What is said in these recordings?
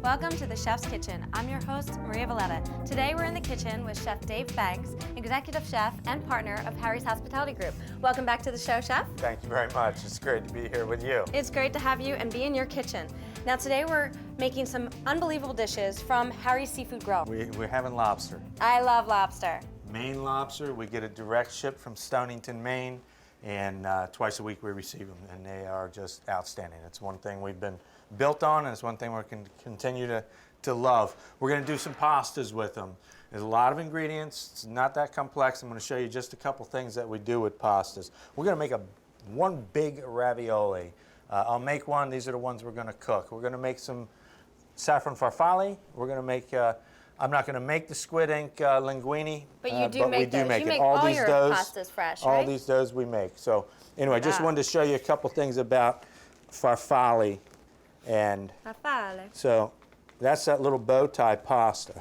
Welcome to the Chef's Kitchen. I'm your host, Maria Valletta. Today we're in the kitchen with Chef Dave Banks, Executive Chef and partner of Harry's Hospitality Group. Welcome back to the show, Chef. Thank you very much. It's great to be here with you. It's great to have you and be in your kitchen. Now today we're making some unbelievable dishes from Harry's Seafood Grill. We're having lobster. I love lobster. Maine lobster, we get a direct ship from Stonington, Maine, and twice a week we receive them, and they are just outstanding. It's one thing we've been built on, and it's one thing we can continue to love. We're going to do some pastas with them. There's a lot of ingredients. It's not that complex. I'm going to show you just a couple things that we do with pastas. We're going to make one big ravioli. I'll make one. These are the ones we're going to cook. We're going to make some saffron farfalle. We're going to make, I'm not going to make the squid ink linguini. But you do make those. You make all all these your doughs, pastas fresh, all right? these doughs we make. So anyway, I just wanted to show you a couple things about farfalle. And Farfalle. so that's that little bow tie pasta.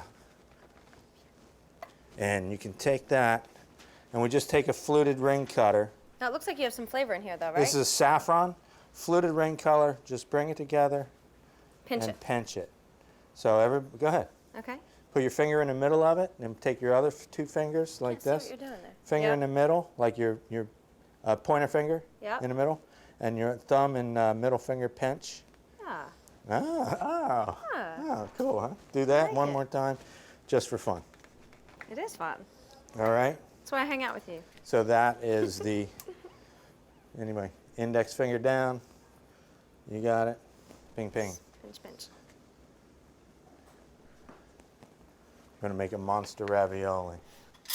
And you can take that, and we just take a fluted ring cutter. Now it looks like you have some flavor in here though, right? This is saffron, fluted ring color. Just bring it together Pinch and it. pinch it. So go ahead. Okay. Put your finger in the middle of it, and take your other two fingers like Can't this. see what you're doing there. Finger Yep. in the middle, like your pointer finger Yep. in the middle, and your thumb and middle finger pinch. Ah. Oh, cool, huh? Do that like one it. more time, just for fun. It is fun. All right? That's why I hang out with you. So that is the, anyway, index finger down. You got it. Ping, ping. Pinch, pinch. I'm going to make a monster ravioli.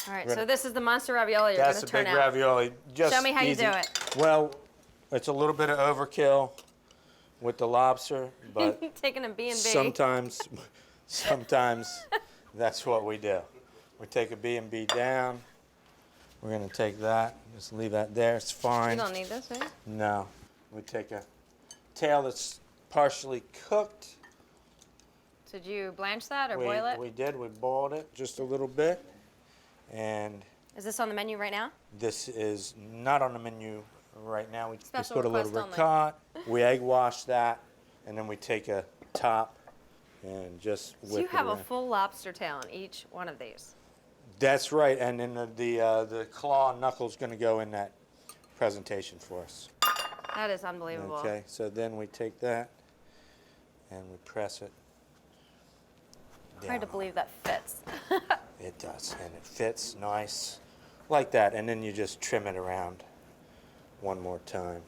All right, so this is the monster ravioli you're going That's to a turn big out. ravioli. Just Show me how easy. you do it. Well, it's a little bit of overkill with the lobster, but Taking a B&B. sometimes that's what we do. We take a B&B down. We're going to take that, just leave that there. It's fine. You don't need this, right? No. We take a tail that's partially cooked. Did you blanch that or boil it? We did. We boiled it just a little bit. And Is this on the menu right now? this is not on the menu right now. We Special put a little request ricotta. We egg wash that, and then we take a top and just whip So you it have a around. full lobster tail on each one of these. That's right, and then the claw and knuckle's going to go in that presentation for us. That is unbelievable. Okay, so then we take that and we press it Hard to down. believe that fits. It does, and it fits nice like that, and then you just trim it around one more time.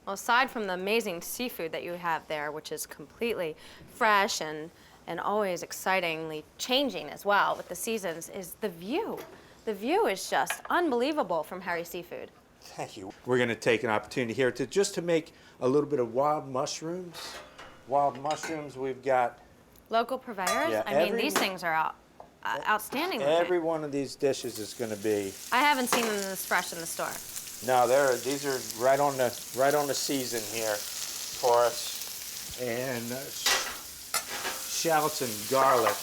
Well, aside from the amazing seafood that you have there, which is completely fresh and always excitingly changing as well with the seasons, is the view. The view is just unbelievable from Harry's Seafood. Thank you. We're going to take an opportunity here to make a little bit of wild mushrooms. Wild mushrooms, we've got Local purveyors? Yeah, I mean, these things are outstanding. every one of these dishes is going to be. I haven't seen them this fresh in the store. No, these are right on the season here for us, and shallots and garlic.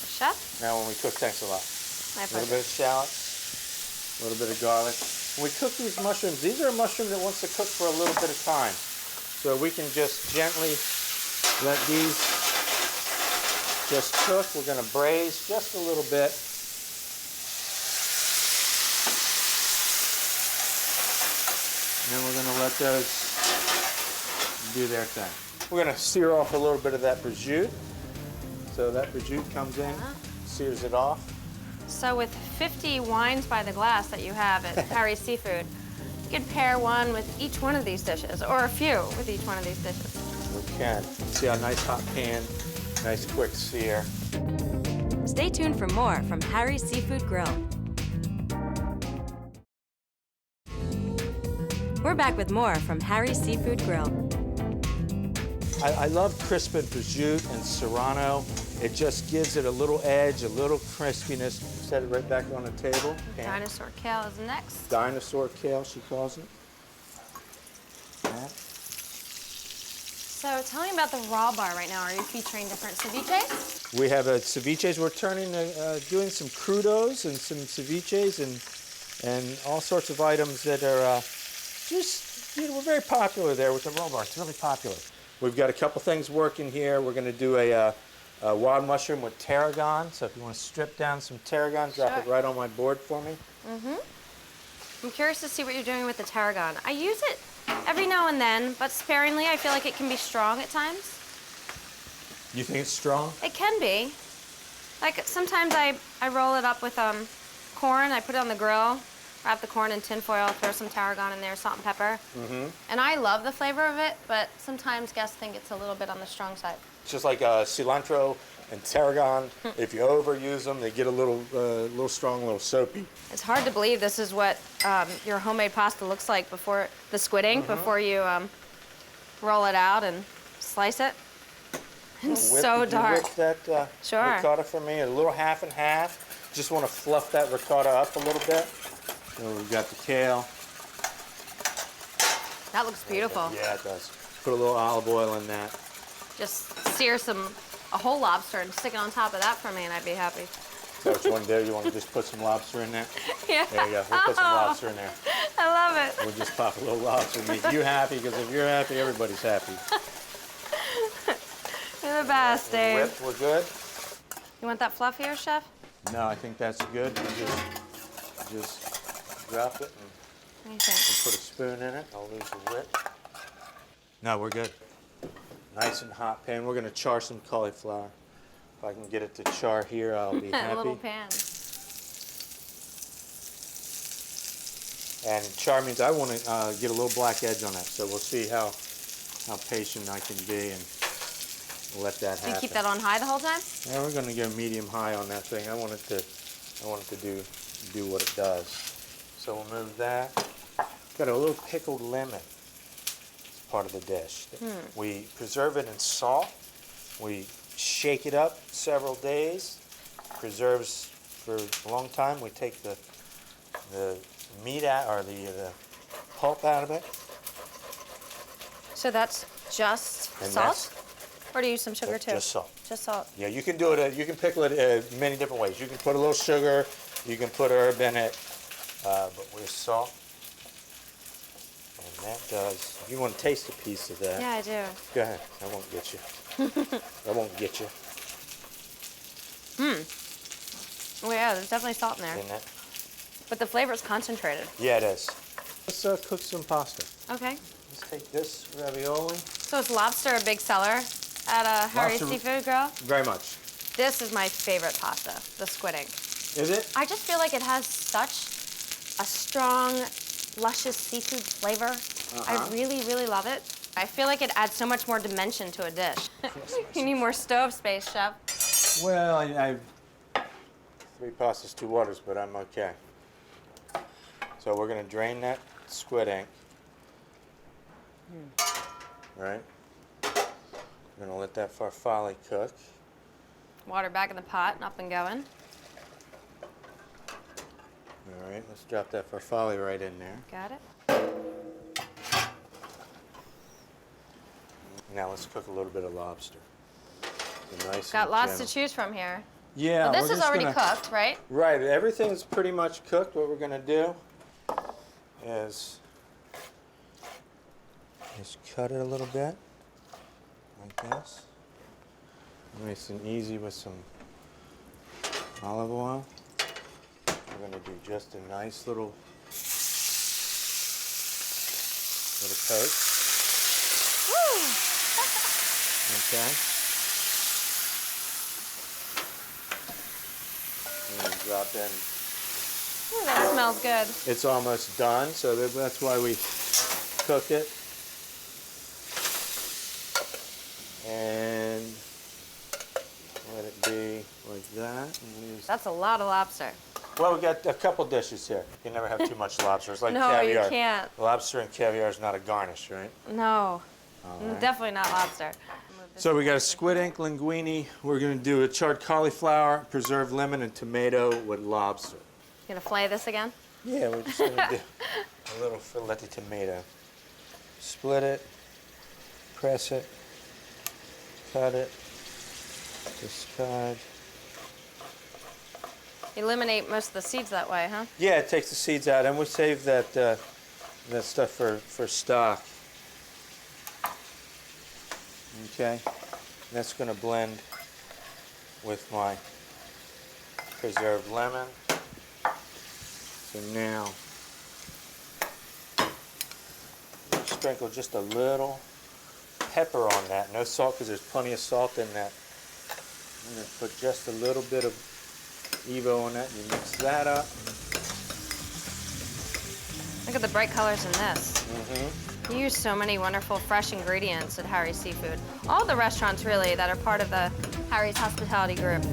Chef? Now, when we cook, thanks a lot. My A little pleasure. bit of shallots, a little bit of garlic. When we cook these mushrooms, these are a mushroom that wants to cook for a little bit of time. So we can just gently let these just cook. We're going to braise just a little bit. And then we're going to let those do their thing. We're going to sear off a little bit of that prosciutto. So that prosciutto comes in, sears it off. So with 50 wines by the glass that you have at Harry's Seafood, you could pair one with each one of these dishes, or a few with each one of these dishes. We can. See how nice hot pan, nice quick sear. Stay tuned for more from Harry's Seafood Grill. We're back with more from Harry's Seafood Grill. I love crisping prosciutto and serrano. It just gives it a little edge, a little crispiness. Set it right back on the table. Dinosaur kale is next. Dinosaur kale, she calls it. That. So tell me about the raw bar right now. Are you featuring different ceviches? We have ceviches. We're doing some crudos and some ceviches and all sorts of items that are just, we're very popular there with the raw bar. It's really popular. We've got a couple things working here. We're going to do a wild mushroom with tarragon. So if you want to strip down some tarragon, drop it Sure. right on my board for me. I'm curious to see what you're doing with the tarragon. I use it every now and then, but sparingly. I feel like it can be strong at times. You think it's strong? It can be. Like sometimes I roll it up with corn. I put it on the grill, wrap the corn in tin foil, throw some tarragon in there, salt and pepper. And I love the flavor of it, but sometimes guests think it's a little bit on the strong side. It's just like cilantro and tarragon. If you overuse them, they get a little strong, a little soapy. It's hard to believe this is what your homemade pasta looks like before the squid ink, before you roll it out and slice it. It's so dark. Whip that Sure. ricotta for me, a little half and half. Just want to fluff that ricotta up a little bit. So we've got the kale. That looks beautiful. Yeah, it does. Put a little olive oil in that. Just sear a whole lobster and stick it on top of that for me, and I'd be happy. So which one there? You want to just put some lobster in there? Yeah. There you go. We'll put some lobster in there. I love it. We'll just pop a little lobster and make you happy, because if you're happy, everybody's happy. You're the best, Dave. Whipped, we're good? You want that fluffier, Chef? No, I think that's good. You just drop it and What do you think? put a spoon in it. I'll lose the whip. No, we're good. Nice and hot pan. We're going to char some cauliflower. If I can get it to char here, I'll be happy. Little pan. And char means I want to get a little black edge on that. So we'll see how patient I can be and let that happen. Do you keep that on high the whole time? Yeah, we're going to go medium high on that thing. I want it to do what it does. So we'll move that. Got a little pickled lemon. It's part of the dish. We preserve it in salt. We shake it up several days. Preserves for a long time. We take the meat out, or the pulp out of it. So that's just And salt? Or do you use some sugar too? Just salt. Just salt. Yeah, you can do it. You can pickle it many different ways. You can put a little sugar. You can put herb in it, but with salt. And that does. If you want to taste a piece of that, Yeah, I do. go ahead. I won't get you. I won't get you. Oh yeah, there's definitely salt in there. In that. But the flavor is concentrated. Yeah, it is. Let's cook some pasta. Okay. Let's take this ravioli. So is lobster a big seller at Harry's Lobster- Seafood Grill? Very much. This is my favorite pasta, the squid ink. Is it? I just feel like it has such a strong, luscious seafood flavor. I really, really love it. I feel like it adds so much more dimension to a dish. You need more stove space, Chef. Well, I 3 pastas, 2 waters, but I'm okay. So we're going to drain that squid ink. Right? We're going to let that farfalle cook. Water back in the pot and up and going. All right, let's drop that farfalle right in there. Got it. Now let's cook a little bit of lobster. Nice Got and lots to gentle. choose from here. Yeah, But this we're is just already gonna- cooked, right? Right, everything's pretty much cooked. What we're going to do is just cut it a little bit, like this. Nice and easy with some olive oil. We're going to do just a nice little coat. Okay. And then drop in. Ooh, that smells good. It's almost done, so that's why we cook it. And let it be like that. And use- That's a lot of lobster. Well, we got a couple dishes here. You can never have too much lobster. It's like No, caviar. you can't. Lobster and caviar is not a garnish, right? No, right. definitely not lobster. So we got a squid ink linguine. We're going to do a charred cauliflower, preserved lemon, and tomato with lobster. You gonna flay this again? Yeah, we're just going to do a little fillet tomato. Split it, press it, cut it, discard. Eliminate most of the seeds that way, huh? Yeah, it takes the seeds out, and we save that that stuff for stock. Okay, that's going to blend with my preserved lemon. So now, sprinkle just a little pepper on that. No salt because there's plenty of salt in that. I'm going to put just a little bit of Evo on that. You mix that up. Look at the bright colors in this. Mm-hmm. You use so many wonderful fresh ingredients at Harry's Seafood. All the restaurants, really, that are part of the Harry's Hospitality Group.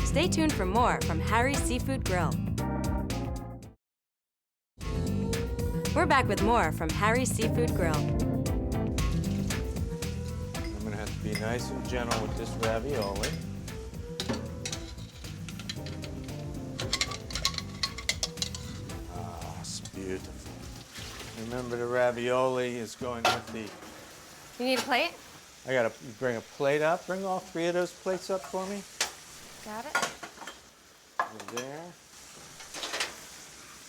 Stay tuned for more from Harry's Seafood Grill. We're back with more from Harry's Seafood Grill. I'm going to have to be nice and gentle with this ravioli. Ah, it's beautiful. Remember, the ravioli is going with the... You need a plate? I got to bring a plate up. Bring all 3 of those plates up for me. Got it. Over there.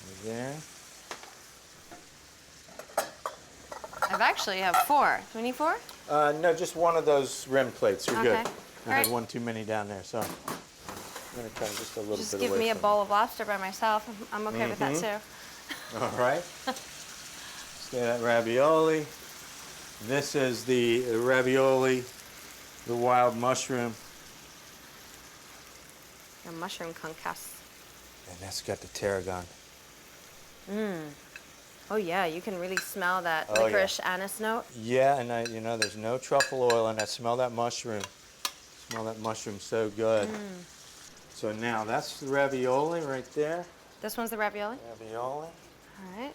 Over there. I've actually have 4. Do we need 4? No, just one of those rim plates. You're good. Okay. I had one too many down there, so I'm going to turn just a little Just bit give away me a from bowl of lobster by myself. I'm okay with that too. it. All right. So that ravioli. This is the ravioli, the wild mushroom. A mushroom concuss. And that's got the tarragon. Oh yeah, you can really smell that Oh, yeah. licorice anise note. Yeah, and you know, there's no truffle oil in that. Smell that mushroom. Smell that mushroom so good. So now that's the ravioli right there. This one's the ravioli? Ravioli. All right.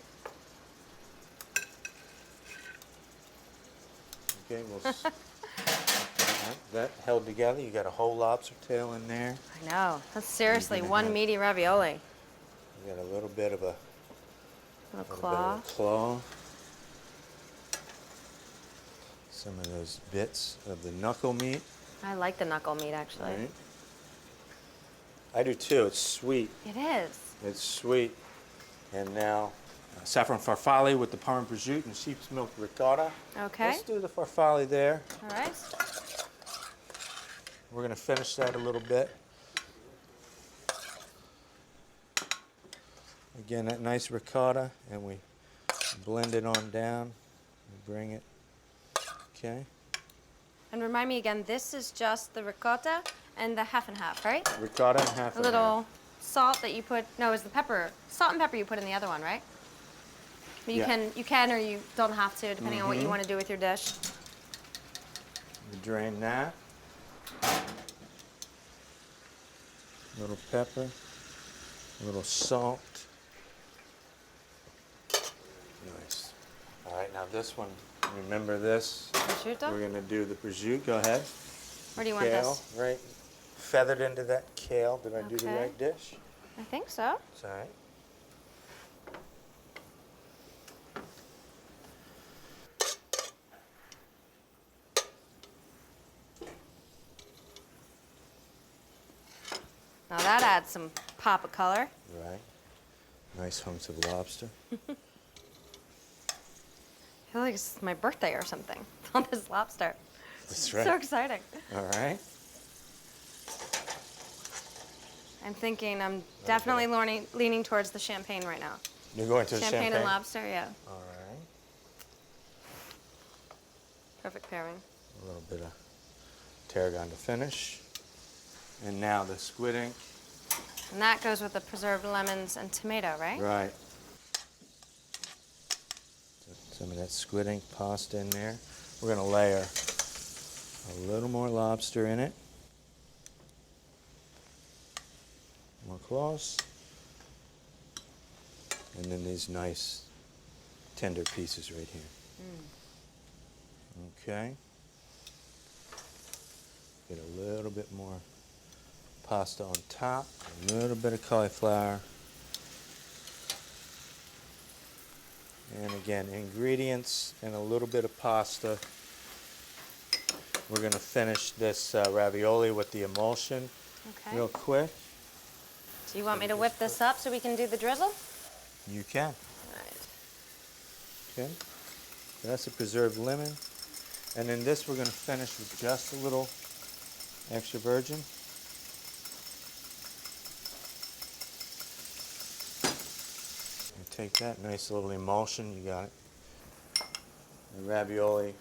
Okay, we'll that held together. You got a whole lobster tail in there. I know. That's seriously gonna one have- meaty ravioli. You got a little bit of a Little little claw. bit of a claw. Some of those bits of the knuckle meat. I like the knuckle meat actually. Right. I do too. It's sweet. It is. It's sweet. And now saffron farfalle with the parma prosciutto and sheep's milk ricotta. Okay. Let's do the farfalle there. All right. We're going to finish that a little bit. Again, that nice ricotta, and we blend it on down. We bring it. Okay. And remind me again, this is just the ricotta and the half and half, right? Ricotta and half A and little salt that you put. No, it's the pepper. Salt and pepper you put in the other one, right? But you Yeah. can or you don't have to, depending on what you want to do with your dish. We drain that. A little pepper, a little salt. Nice. All right, now this one, remember this? Prosciutto? We're going to do the prosciutto. Go ahead. Where do you want Kale, this? right? Feathered into that kale. Did I do the Okay. right dish? I think so. It's all right. Now that adds some pop of color. Right. Nice hunks of lobster. I feel like it's my birthday or something. On this lobster. That's right. So exciting. All right. I'm thinking I'm definitely leaning towards the champagne right now. You're going to the Champagne and lobster, yeah. All right. Perfect pairing. A little bit of tarragon to finish. And now the squid ink. And that goes with the preserved lemons and tomato, right? Right. Some of that squid ink pasta in there. We're going to layer a little more lobster in it. More claws. And then these nice tender pieces right here. Okay. Get a little bit more pasta on top, a little bit of cauliflower. And again, ingredients and a little bit of pasta. We're going to finish this ravioli with the emulsion Okay. real quick. Do you want me to whip this up so we can do the drizzle? You can. All right. Okay. So that's a preserved lemon. And then this we're going to finish with just a little extra virgin. And take that nice little emulsion, you got it. The ravioli.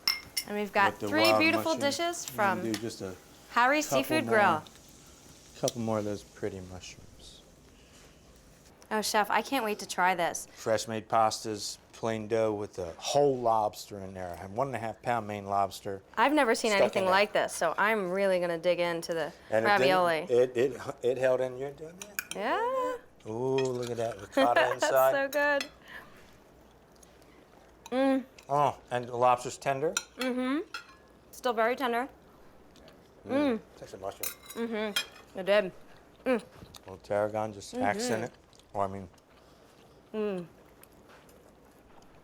And we've got with the 3 wild beautiful mushroom. dishes I'm from gonna do just a Harry's couple Seafood more. Grill. Couple more of those pretty mushrooms. Oh, Chef, I can't wait to try this. Fresh made pastas, plain dough with a whole lobster in there. I have 1.5 pound Maine lobster. I've never seen Stuck in anything there. like this, so I'm really gonna dig into the And ravioli. it held in. You're doing that? Yeah, Ooh, look at that ricotta that's inside. so good. Oh, and the lobster's tender. Still very tender. Takes a mushroom. It did. A little tarragon just accent it. Or I mean, I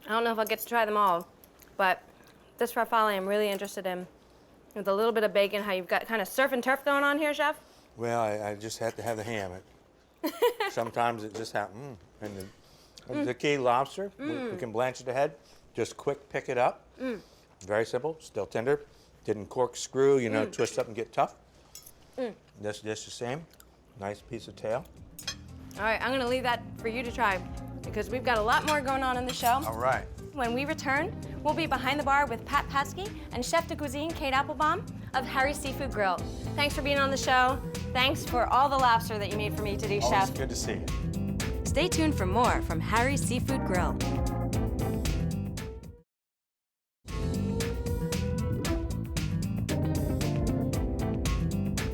don't know if I'll get to try them all, but this farfalle I'm really interested in. With a little bit of bacon, how you've got kind of surf and turf going on here, Chef. well, I just had to have the ham. Sometimes it just happens. And the key lobster, we can blanch it ahead. Just quick pick it up. Very simple, still tender. Didn't corkscrew, twist up and get tough. This dish the same. Nice piece of tail. All right, I'm gonna leave that for you to try because we've got a lot more going on in the show. All right. When we return, we'll be behind the bar with Pat Paski and Chef de Cuisine Kate Applebaum of Harry's Seafood Grill. Thanks for being on the show. Thanks for all the lobster that you made for me today, Always Chef. good to see you. Stay tuned for more from Harry's Seafood Grill.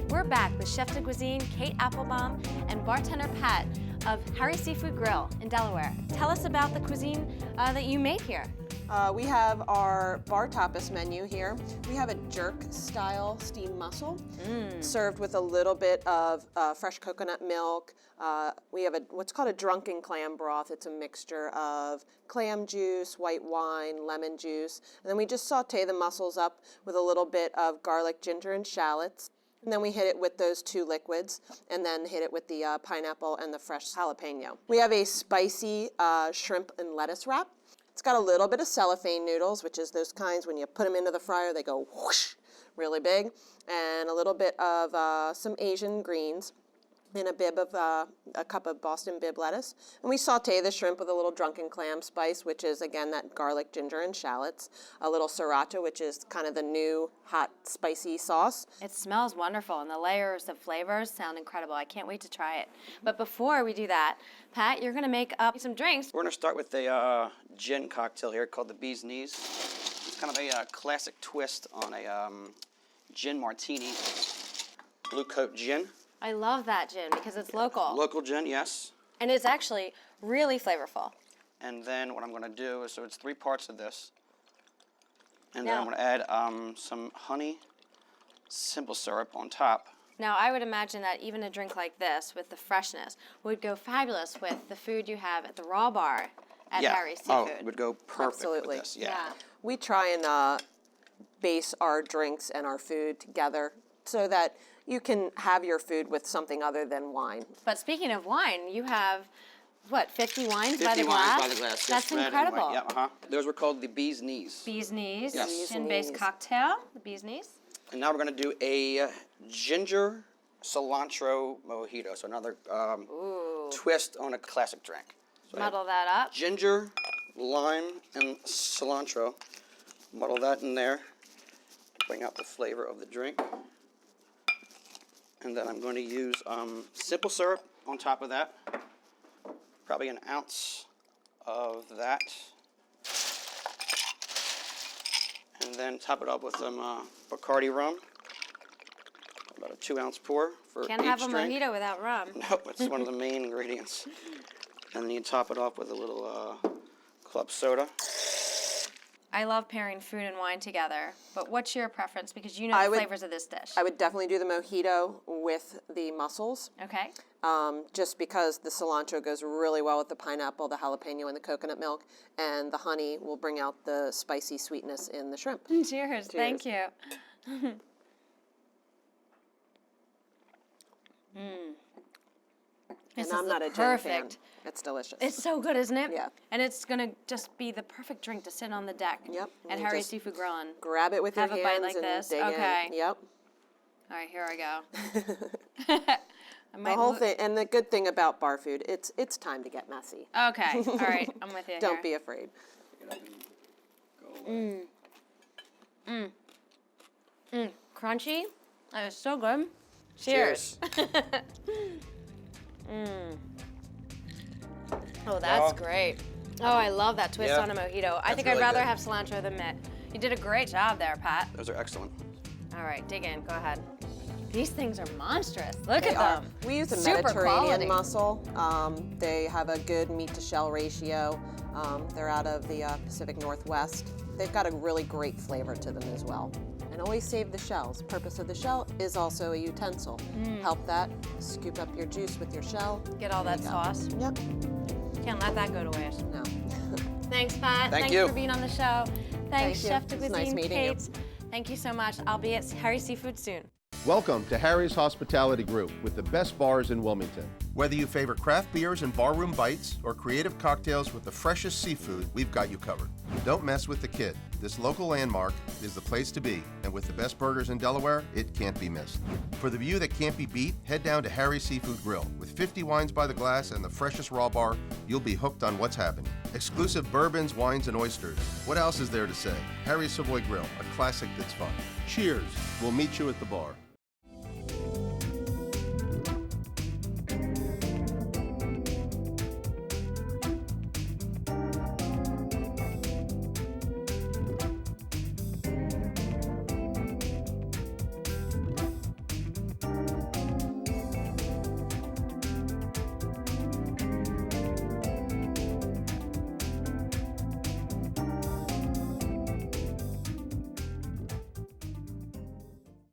We're back with Chef de Cuisine Kate Applebaum and bartender Pat of Harry's Seafood Grill in Delaware. Tell us about the cuisine that you made here. We have our bar tapas menu here. We have a jerk-style steamed mussel served with a little bit of fresh coconut milk. We have what's called a drunken clam broth. It's a mixture of clam juice, white wine, lemon juice. And then we just saute the mussels up with a little bit of garlic, ginger, and shallots. And then we hit it with those 2 liquids, and then hit it with the pineapple and the fresh jalapeno. We have a spicy shrimp and lettuce wrap. It's got a little bit of cellophane noodles, which is those kinds when you put them into the fryer, they go whoosh, really big, and a little bit of some Asian greens in a bib of a cup of Boston bib lettuce. And we saute the shrimp with a little drunken clam spice, which is, again, that garlic, ginger, and shallots. A little sriracha, which is kind of the new hot, spicy sauce. It smells wonderful, and the layers of flavors sound incredible. I can't wait to try it. But before we do that, Pat, you're going to make up some drinks. We're going to start with a gin cocktail here called the Bee's Knees. It's kind of a classic twist on a gin martini. Blue Coat gin. I love that gin because it's local. Local gin, yes. And it's actually really flavorful. And then what I'm going to do is, so it's 3 parts of this. And Now- then I'm going to add some honey simple syrup on top. Now, I would imagine that even a drink like this, with the freshness, would go fabulous with the food you have at the Raw Bar at Harry's Oh, Seafood. it would go perfect Absolutely. with this. Yeah. We try and base our drinks and our food together so that you can have your food with something other than wine. But speaking of wine, you have, what, 50 wines 50 by the glass? wines by the glass. That's yes, red and incredible. white. Yeah, Those were called the Bee's Knees. Bee's Knees, Yes. Bee's gin-based Knees. cocktail, the Bee's Knees. And now we're going to do a ginger cilantro mojito. So another twist on a classic drink. So I have Muddle that up. ginger, lime, and cilantro. Muddle that in there. Bring out the flavor of the drink. And then I'm going to use simple syrup on top of that. Probably an ounce of that. And then top it up with some Bacardi rum. About a 2-ounce pour for Can't each have a drink. mojito without rum. Nope, it's one of the main ingredients. And then you top it off with a little club soda. I love pairing food and wine together, but what's your preference? Because you know I the would- flavors of this dish. I would definitely do the mojito with the mussels, Okay. just because the cilantro goes really well with the pineapple, the jalapeno, and the coconut milk, and the honey will bring out the spicy sweetness in the shrimp. Cheers. Thank you. This And I'm is not a the gin fan. perfect. It's delicious. It's so good, isn't it? Yeah. And it's gonna just be the perfect drink to sit on the deck Yep. at You Harry's just Seafood Grill and Grab it with your have a hands bite like and this. dig Okay. in. Yep. All right, here I go. I The might whole thing, and the good thing about bar food, it's time to get messy. Okay, all right, I'm with you Don't here. be afraid. Crunchy. That is so good. Cheers. Oh, that's great. Oh, I love that twist Yeah, on a mojito. I that's think really I'd rather good. have cilantro than mint. You did a great job there, Pat. Those are excellent. All right, dig in. Go ahead. These things are monstrous. Look They at are. them. We use a Super Mediterranean quality. mussel. They have a good meat to shell ratio. They're out of the Pacific Northwest. They've got a really great flavor to them as well. And always save the shells. Purpose of the shell is also a utensil. Help that. Scoop up your juice with your shell. Get all that There you sauce. go. Yep. Can't let that go to waste. No. Thanks, Pat. Thank Thanks you. for being on the show. Thanks, you. Chef de It was nice Cuisine meeting you. Kate. Thank you so much. I'll be at Harry's Seafood soon. Welcome to Harry's Hospitality Group with the best bars in Wilmington. Whether you favor craft beers and barroom bites or creative cocktails with the freshest seafood, we've got you covered. Don't mess with the kid. This local landmark is the place to be, and with the best burgers in Delaware, it can't be missed. For the view that can't be beat, head down to Harry's Seafood Grill. With 50 wines by the glass and the freshest raw bar, you'll be hooked on what's happening. Exclusive bourbons, wines, and oysters. What else is there to say? Harry's Savoy Grill, a classic that's fun. Cheers. We'll meet you at the bar.